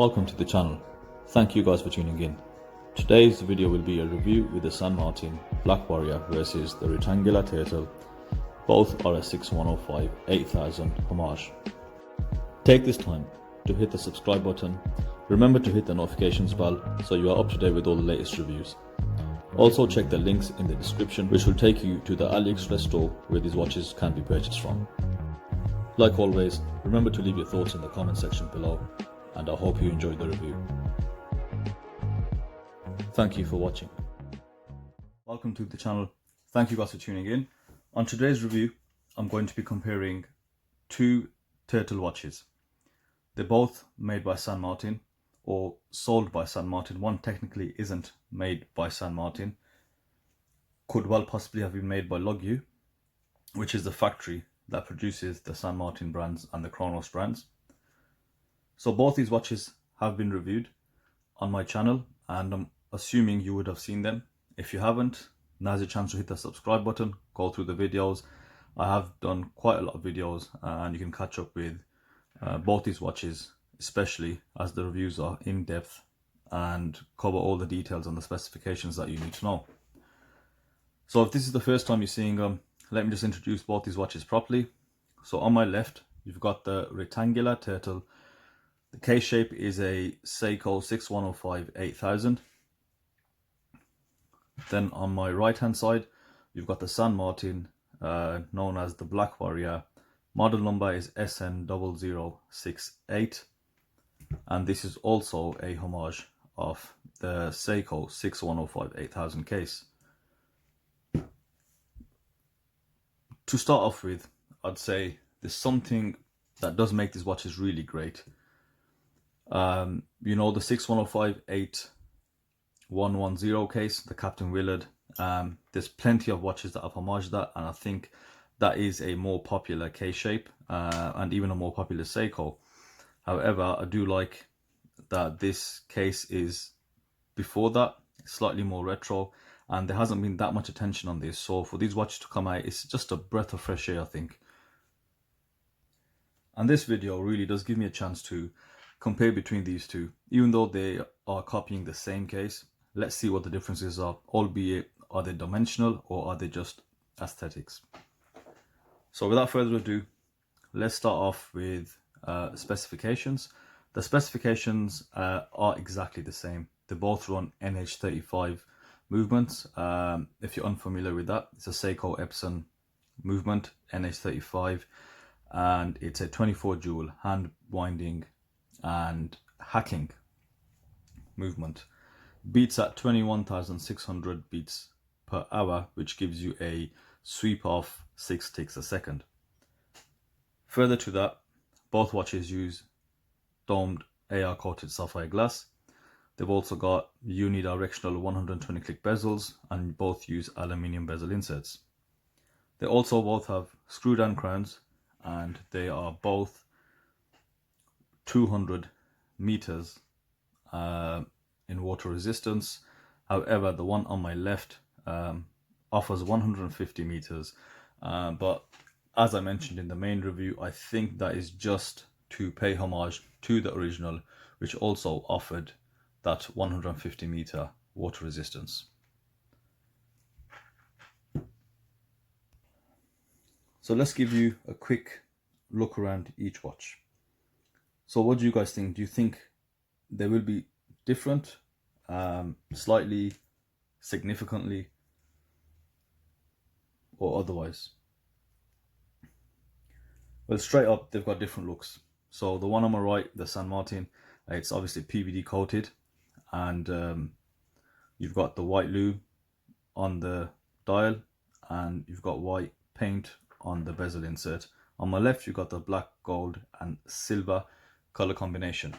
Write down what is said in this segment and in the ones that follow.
Welcome to the channel. Thank you guys for tuning in. Today's video will be a review with the San Martin Black Warrior versus the Retangula Turtle. Both are a 6105 8000 Homage. Take this time to hit the subscribe button. Remember to hit the notifications bell so you are up to date with all the latest reviews. Also check the links in the description which will take you to the Aliexpress store where these watches can be purchased from. Like always, remember to leave your thoughts in the comment section below, and I hope you enjoyed the review. Thank you for watching. Welcome to the channel. Thank you guys for tuning in. On today's review, I'm going to be comparing two turtle watches. They're both made by San Martin or sold by San Martin. One technically isn't made by San Martin. Could well possibly have been made by Lugyou, which is the factory that produces the San Martin brands and the Chronos brands. So both these watches have been reviewed on my channel, and I'm assuming you would have seen them. If you haven't, now's your chance to hit the subscribe button, go through the videos. I have done quite a lot of videos, and you can catch up with both these watches, especially as the reviews are in depth and cover all the details and the specifications that you need to know. So if this is the first time you're seeing them, let me just introduce both these watches properly. So on my left, you've got the Retangula Turtle. The case shape is a Seiko 6105 8000. Then on my right hand side, you've got the San Martin, known as the Black Warrior. Model number is SN0068, and this is also a homage of the Seiko 6105 8000 case. To start off with, I'd say there's something that does make these watches really great. You know, the 6105 8110 case, the Captain Willard. There's plenty of watches that have homaged that, and I think that is a more popular case shape and even a more popular Seiko. However, I do like that this case is before that, slightly more retro, and there hasn't been that much attention on this. So for these watches to come out, it's just a breath of fresh air, I think. And this video really does give me a chance to compare between these two. Even though they are copying the same case, let's see what the differences are, albeit are they dimensional or are they just aesthetics. So without further ado, let's start off with specifications. The specifications are exactly the same. They both run NH35 movements. If you're unfamiliar with that, it's a Seiko Epson movement, NH35, and it's a 24 jewel hand winding and hacking movement. Beats at 21,600 beats per hour, which gives you a sweep of 6 ticks a second. Further to that, both watches use domed AR coated sapphire glass. They've also got unidirectional 120 click bezels, and both use aluminium bezel inserts. They also both have screw down crowns, and they are both 200 meters in water resistance. However, the one on my left offers 150 meters, but as I mentioned in the main review, I think that is just to pay homage to the original, which also offered that 150 meter water resistance. So let's give you a quick look around each watch. So what do you guys think? Do you think they will be different, slightly, significantly, or otherwise? Well, straight up, they've got different looks. So the one on my right, the San Martin, it's obviously PVD coated, and you've got the white loo on the dial, and you've got white paint on the bezel insert. On my left, you've got the black, gold, and silver color combination.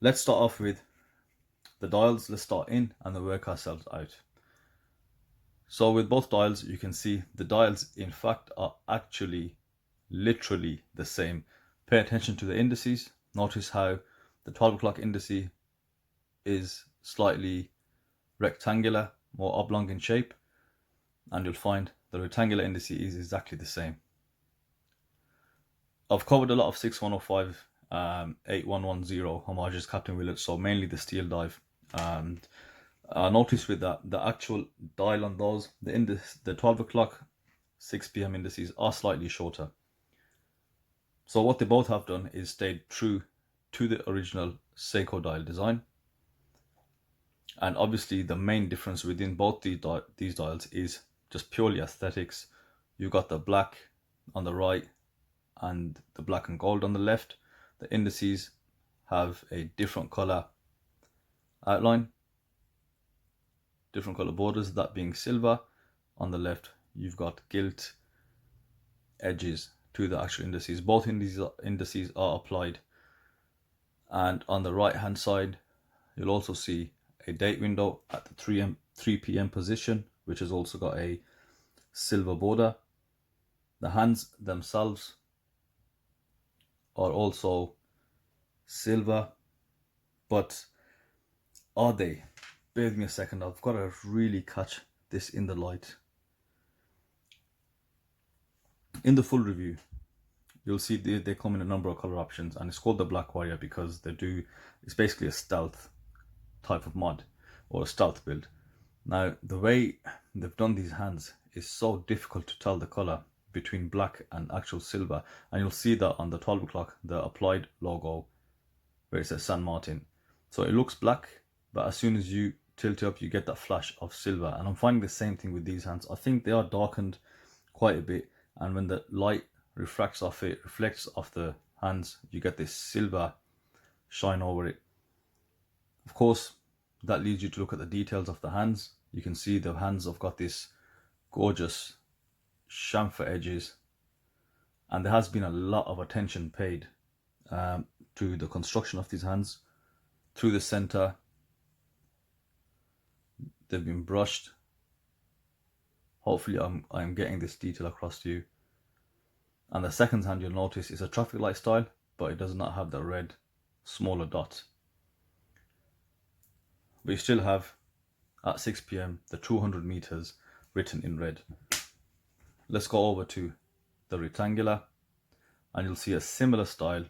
Let's start off with the dials. Let's start in and then work ourselves out. So with both dials, you can see the dials in fact are actually literally the same. Pay attention to the indices. Notice how the 12 o'clock indice is slightly rectangular, more oblong in shape, and you'll find the rectangular indice is exactly the same. I've covered a lot of 6105 8110 Homage's Captain Willett, so mainly the steel dive. And I noticed with that the actual dial on those, the 12 o'clock 6 p.m. indices are slightly shorter. So what they both have done is stayed true to the original Seiko dial design. And obviously the main difference within both these dials is just purely aesthetics. You've got the black on the right and the black and gold on the left. The indices have a different color outline, different color borders, that being silver. On the left you've got gilt edges to the actual indices. Both indices are applied, and on the right hand side you'll also see a date window at the 3 p.m. position, which has also got a silver border. The hands themselves are also silver, but are they? Bear with me a second, I've got to really catch this in the light. In the full review, you'll see they come in a number of color options, and it's called the Black Warrior because it's basically a stealth type of mod or a stealth build. Now the way they've done these hands is so difficult to tell the color between black and actual silver, and you'll see that on the 12 o'clock the applied logo where it says San Martin. So it looks black, but as soon as you tilt it up you get that flash of silver, and I'm finding the same thing with these hands. I think they are darkened quite a bit, and when the light reflects off the hands, you get this silver shine over it. Of course, that leads you to look at the details of the hands. You can see the hands have got this gorgeous chamfer edges, and there has been a lot of attention paid to the construction of these hands. Through the center, they've been brushed. Hopefully I'm getting this detail across to you. And the second hand, you'll notice, is a traffic light style, but it does not have the red smaller dot. We still have at 6 p.m. the 200 meters written in red. Let's go over to the Retangula, and you'll see a similar style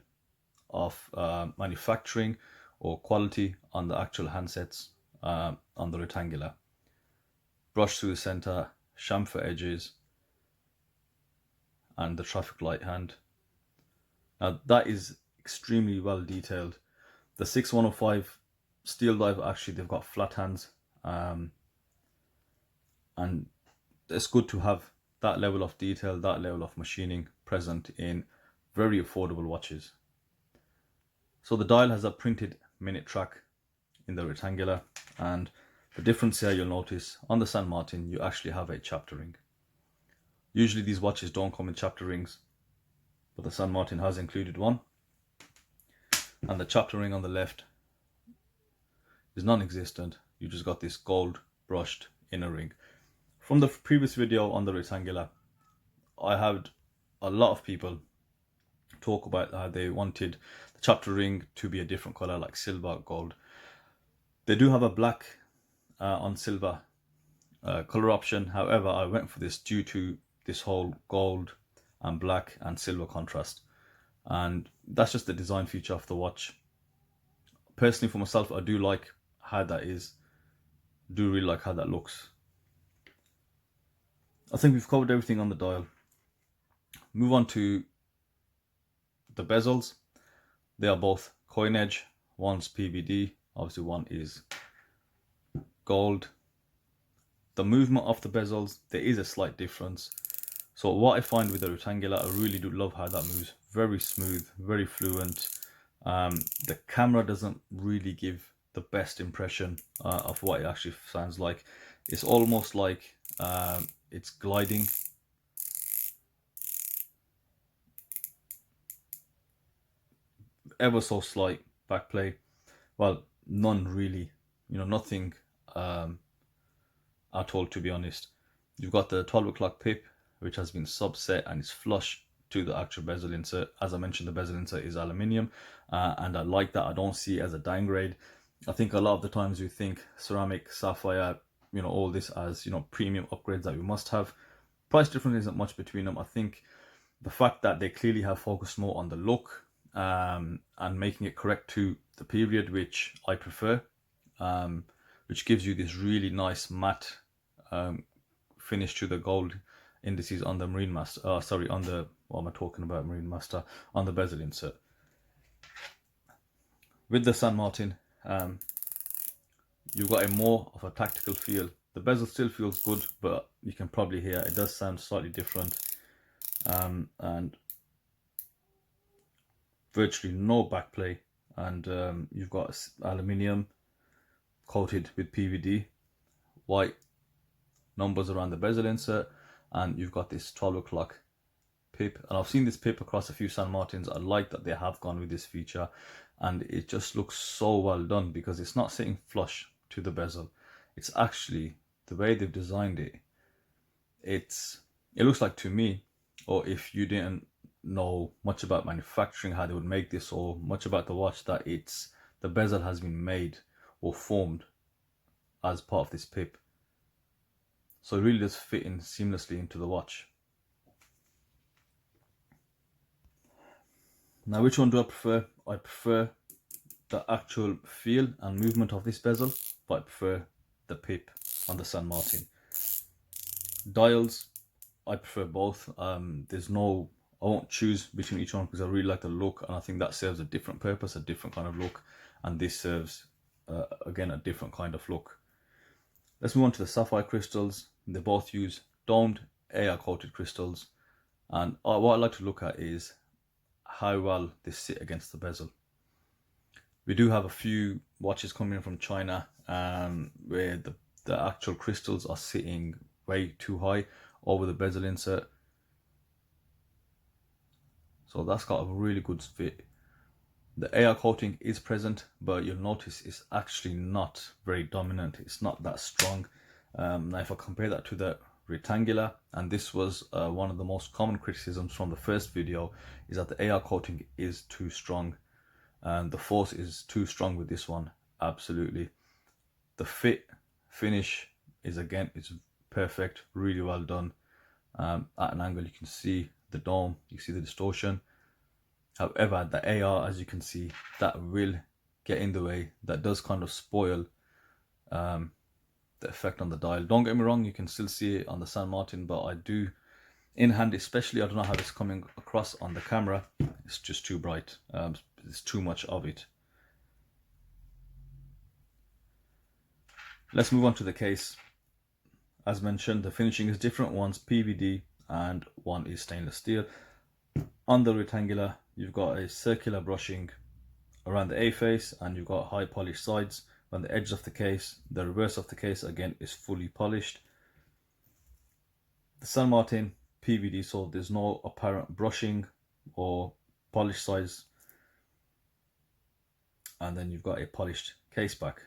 of manufacturing or quality on the actual handsets on the Retangula. Brush through the center, chamfer edges, and the traffic light hand. Now that is extremely well detailed. The 6105 steel dive, actually they've got flat hands, and it's good to have that level of detail, that level of machining present in very affordable watches. So the dial has a printed minute track in the Retangula, and the difference here, you'll notice on the San Martin you actually have a chapter ring. Usually these watches don't come in chapter rings, but the San Martin has included one, and the chapter ring on the left is non-existent. You just got this gold brushed inner ring. From the previous video on the Retangula, I had a lot of people talk about how they wanted the chapter ring to be a different color, like silver, gold. They do have a black on silver color option. However, I went for this due to this whole gold and black and silver contrast, and that's just the design feature of the watch. Personally, for myself, I do like how that is. Do really like how that looks. I think we've covered everything on the dial. Move on to the bezels. They are both coin edge. One's PVD, obviously one is gold. The movement of the bezels, there is a slight difference. So what I find with the Retangula, I really do love how that moves. Very smooth, very fluent. The camera doesn't really give the best impression of what it actually sounds like. It's almost like it's gliding. Ever so slight backplay. Well, none really. Nothing at all, to be honest. You've got the 12 o'clock pip, which has been subset and is flush to the actual bezel insert. As I mentioned, the bezel insert is aluminium, and I like that. I don't see it as a downgrade. I think a lot of the times we think ceramic, sapphire, all this as premium upgrades that we must have. Price difference isn't much between them. I think the fact that they clearly have focused more on the look and making it correct to the period, which I prefer, which gives you this really nice matte finish to the gold indices on the Marine Master. On the, what am I talking about? Marine Master, on the bezel insert. With the San Martin, you've got a more of a tactical feel. The bezel still feels good, but you can probably hear it does sound slightly different, and virtually no backplay, and you've got aluminium coated with PVD, white numbers around the bezel insert, and you've got this 12 o'clock pip. And I've seen this pip across a few San Martins. I like that they have gone with this feature, and it just looks so well done because it's not sitting flush to the bezel. It's actually, the way they've designed it, it looks like, to me, or if you didn't know much about manufacturing, how they would make this, or much about the watch, that the bezel has been made or formed as part of this pip. So it really does fit in seamlessly into the watch. Now, which one do I prefer? I prefer the actual feel and movement of this bezel, but I prefer the pip on the San Martin. Dials, I prefer both. I won't choose between each one because I really like the look, and I think that serves a different purpose, a different kind of look, and this serves again a different kind of look. Let's move on to the Sapphire Crystals. They both use domed AR coated crystals, and what I like to look at is how well they sit against the bezel. We do have a few watches coming in from China where the actual crystals are sitting way too high over the bezel insert, so that's got a really good fit. The AR coating is present, but you'll notice it's actually not very dominant. It's not that strong. Now, if I compare that to the Retangula, and this was one of the most common criticisms from the first video, is that the AR coating is too strong, and the force is too strong with this one. Absolutely. The finish is perfect, really well done. At an angle you can see the dome, you see the distortion. However, the AR, as you can see, that will get in the way. That does kind of spoil the effect on the dial. Don't get me wrong, you can still see it on the San Martin, but I do, in hand especially, I don't know how it's coming across on the camera. It's just too bright. There's too much of it. Let's move on to the case. As mentioned, the finishing is different. One's PVD and one is stainless steel. On the Retangula, you've got a circular brushing around the A face, and you've got high polished sides. On the edge of the case, the reverse of the case again is fully polished. The San Martin PVD, so there's no apparent brushing or polished sides, and then you've got a polished case back.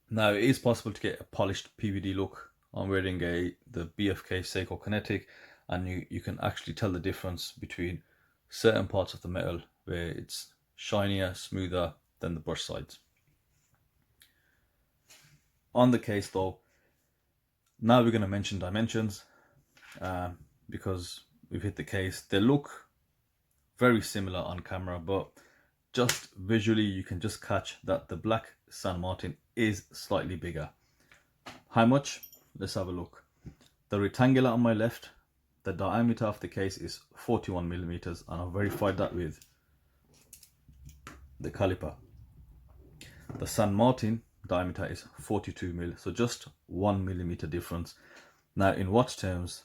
Now, it is possible to get a polished PVD look. I'm wearing the BFK Seiko Kinetic, and you can actually tell the difference between certain parts of the metal where it's shinier, smoother than the brush sides. On the case though, now we're going to mention dimensions, because we've hit the case. They look very similar on camera, but just visually you can just catch that the black San Martin is slightly bigger. How much? Let's have a look. The Retangula on my left, the diameter of the case is 41 millimeters, and I've verified that with the caliper. The San Martin diameter is 42 mil, so just 1 millimeter difference. Now, in watch terms,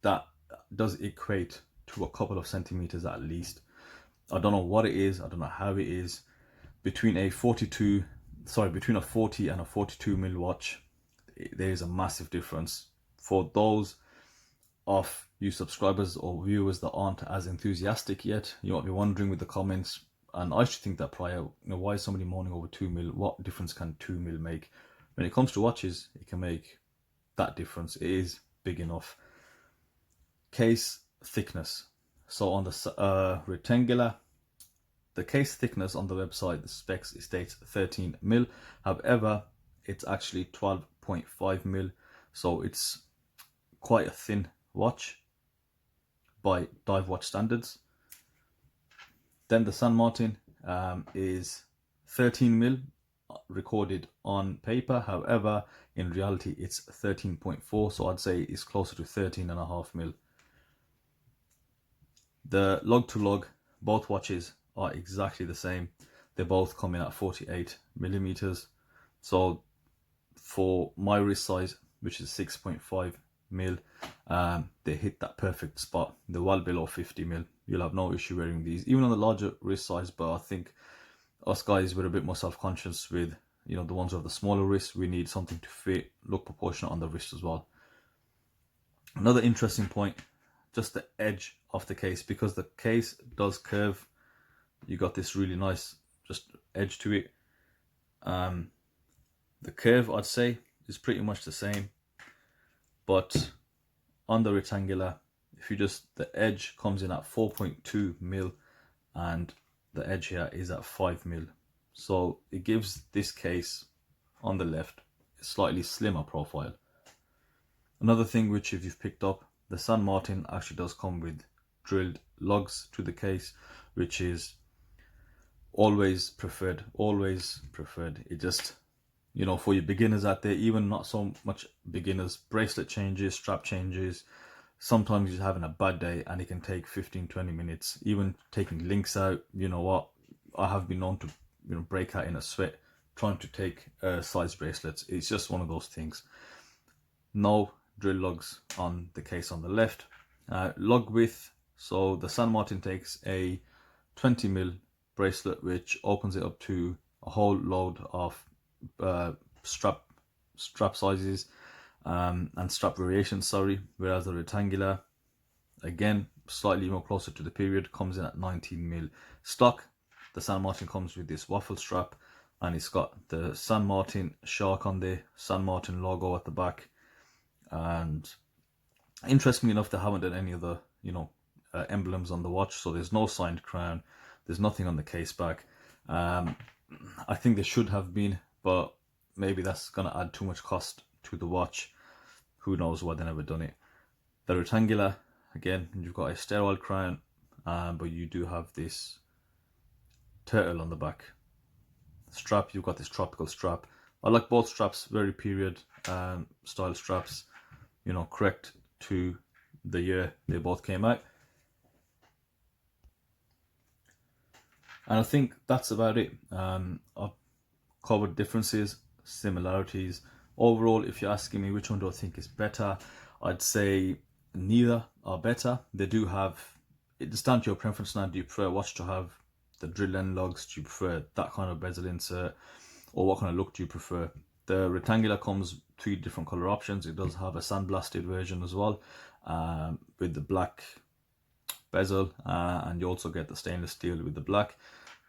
that does equate to a couple of centimeters at least. I don't know what it is, I don't know how it is. Between a 40 and a 42 mil watch, there is a massive difference. For those of you subscribers or viewers that aren't as enthusiastic yet, you might be wondering with the comments, and I should think that prior, why is somebody moaning over 2 mil? What difference can 2 mil make? When it comes to watches, it can make that difference. It is big enough. Case thickness. So on the Retangula, the case thickness on the website, the specs, it states 13 mil. However, it's actually 12.5 mil. So it's quite a thin watch by dive watch standards. Then the San Martin is 13 mil recorded on paper. However, in reality, it's 13.4. So I'd say it's closer to 13.5 mil. The lug to lug, both watches are exactly the same. They both come in at 48 millimeters. So for my wrist size, which is 6.5 mil, they hit that perfect spot. They're well below 50 mil. You'll have no issue wearing these, even on the larger wrist size. But I think us guys, we're a bit more self-conscious with, you know, the ones with the smaller wrists. We need something to fit, look proportionate on the wrist as well. Another interesting point, just the edge of the case, because the case does curve. You got this really nice just edge to it. The curve, I'd say, is pretty much the same, but on the Retangula, if you just, the edge comes in at 4.2 mil and the edge here is at 5 mil. So it gives this case on the left a slightly slimmer profile. Another thing which, if you've picked up, the San Martin actually does come with drilled lugs to the case, which is always preferred, always preferred. It just, you know, for your beginners out there, even not so much beginners, bracelet changes, strap changes, sometimes you're having a bad day and it can take 15-20 minutes. Even taking links out, you know what, I have been known to, you know, break out in a sweat trying to take size bracelets. It's just one of those things. No drill lugs on the case on the left. Lug width, so the San Martin takes a 20 mil bracelet, which opens it up to a whole load of strap sizes and strap variations, whereas the Retangula, again slightly more closer to the period, comes in at 19 mil stock. The San Martin comes with this waffle strap and it's got the San Martin shark on the San Martin logo at the back. And interestingly enough, they haven't done any other, you know, emblems on the watch. So there's no signed crown, there's nothing on the case back. I think there should have been, but maybe that's going to add too much cost to the watch. Who knows why they never done it. The Retangula, again, you've got a sterile crown, but you do have this turtle on the back. Strap, you've got this tropical strap. I like both straps, very period style straps, you know, correct to the year they both came out. And I think that's about it. I've covered differences, similarities. Overall, if you're asking me which one do I think is better, I'd say neither are better. They do have, it's down to your preference now. Do you prefer a watch to have the drill end lugs? Do you prefer that kind of bezel insert? Or what kind of look do you prefer? The Retangula comes 3 different color options. It does have a sandblasted version as well, with the black bezel, and you also get the stainless steel with the black.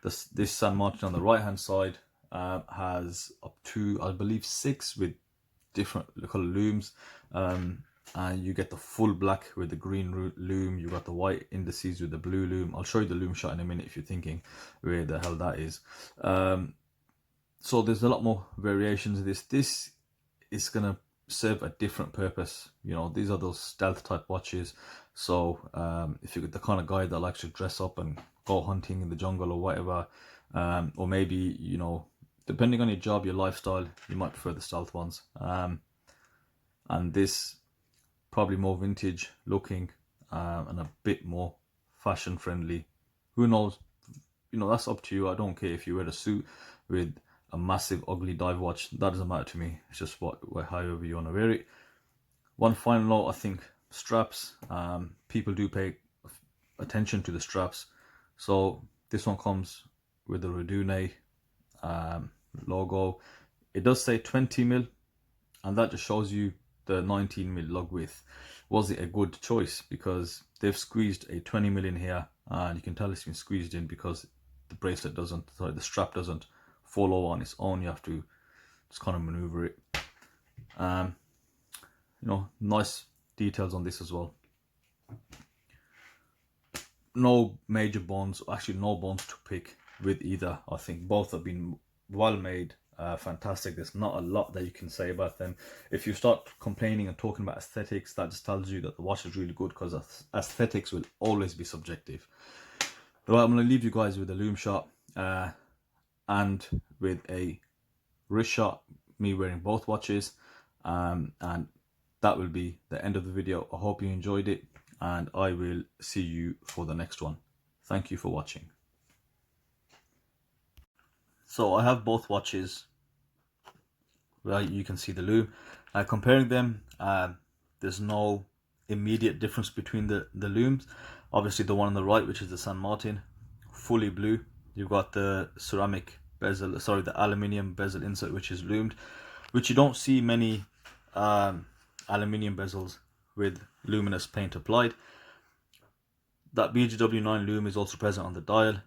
This San Martin on the right hand side has up to, I believe, 6 with different color looms, and you get the full black with the green loom. You got the white indices with the blue loom. I'll show you the loom shot in a minute if you're thinking where the hell that is. So there's a lot more variations of this. This is gonna serve a different purpose. You know, these are those stealth type watches. So if you're the kind of guy that likes to dress up and go hunting in the jungle or whatever, or maybe, you know, depending on your job, your lifestyle, you might prefer the stealth ones. And this probably more vintage looking, and a bit more fashion friendly. Who knows? You know, that's up to you. I don't care if you wear a suit with a massive ugly dive watch. That doesn't matter to me. It's just however you want to wear it. One final note, I think straps, people do pay attention to the straps. So this one comes with the Redune logo. It does say 20 mil, and that just shows you the 19 mil lug width. Was it a good choice? Because they've squeezed a 20 mil in here, and you can tell it's been squeezed in because the bracelet doesn't, sorry, the strap doesn't follow on its own. You have to just kind of maneuver it. You know, nice details on this as well. No major bones, actually no bones to pick with either. I think both have been well made, fantastic. There's not a lot that you can say about them. If you start complaining and talking about aesthetics, that just tells you that the watch is really good, because aesthetics will always be subjective. But I'm going to leave you guys with a loom shot and with a wrist shot, me wearing both watches, and that will be the end of the video. I hope you enjoyed it, and I will see you for the next one. Thank you for watching. So I have both watches, right? You can see the loom. Comparing them, there's no immediate difference between the looms. Obviously the one on the right, which is the San Martin, fully blue. You've got the ceramic bezel, sorry, the aluminium bezel insert, which is loomed, which you don't see many aluminium bezels with luminous paint applied. That BGW9 loom is also present on the dial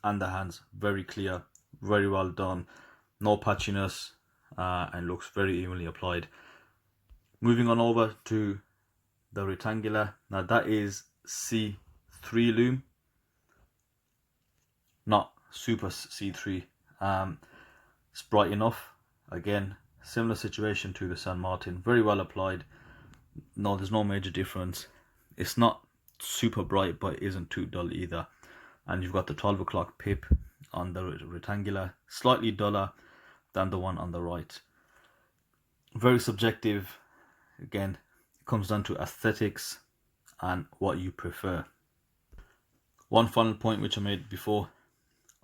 and the hands. Very clear, very well done, no patchiness, and looks very evenly applied. Moving on over to the Retangula. Now that is C3 loom, not super C3. It's bright enough. Again, similar situation to the San Martin, very well applied. No, there's no major difference. It's not super bright, but it isn't too dull either. And you've got the 12 o'clock pip on the Retangula, slightly duller than the one on the right. Very subjective. Again, it comes down to aesthetics and what you prefer. One final point which I made before,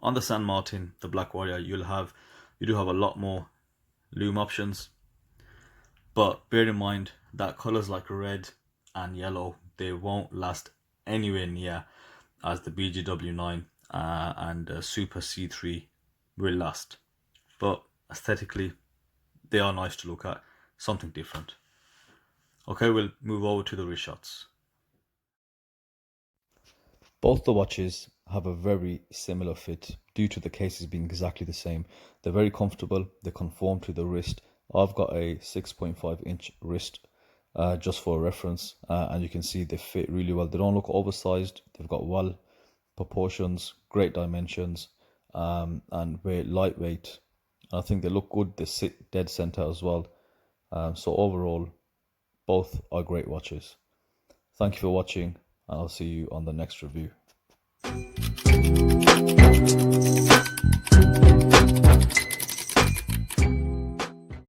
on the San Martin, the Black Warrior, you do have a lot more loom options, but bear in mind that colors like red and yellow, they won't last anywhere near as the BGW9 and Super C3 will last. But aesthetically, they are nice to look at, something different. Okay, we'll move over to the wrist shots. Both the watches have a very similar fit due to the cases being exactly the same. They're very comfortable, they conform to the wrist. I've got a 6.5 inch wrist just for reference, and you can see they fit really well. They don't look oversized, they've got well proportions, great dimensions, and very lightweight. I think they look good, they sit dead center as well. So overall, both are great watches. Thank you for watching, and I'll see you on the next review.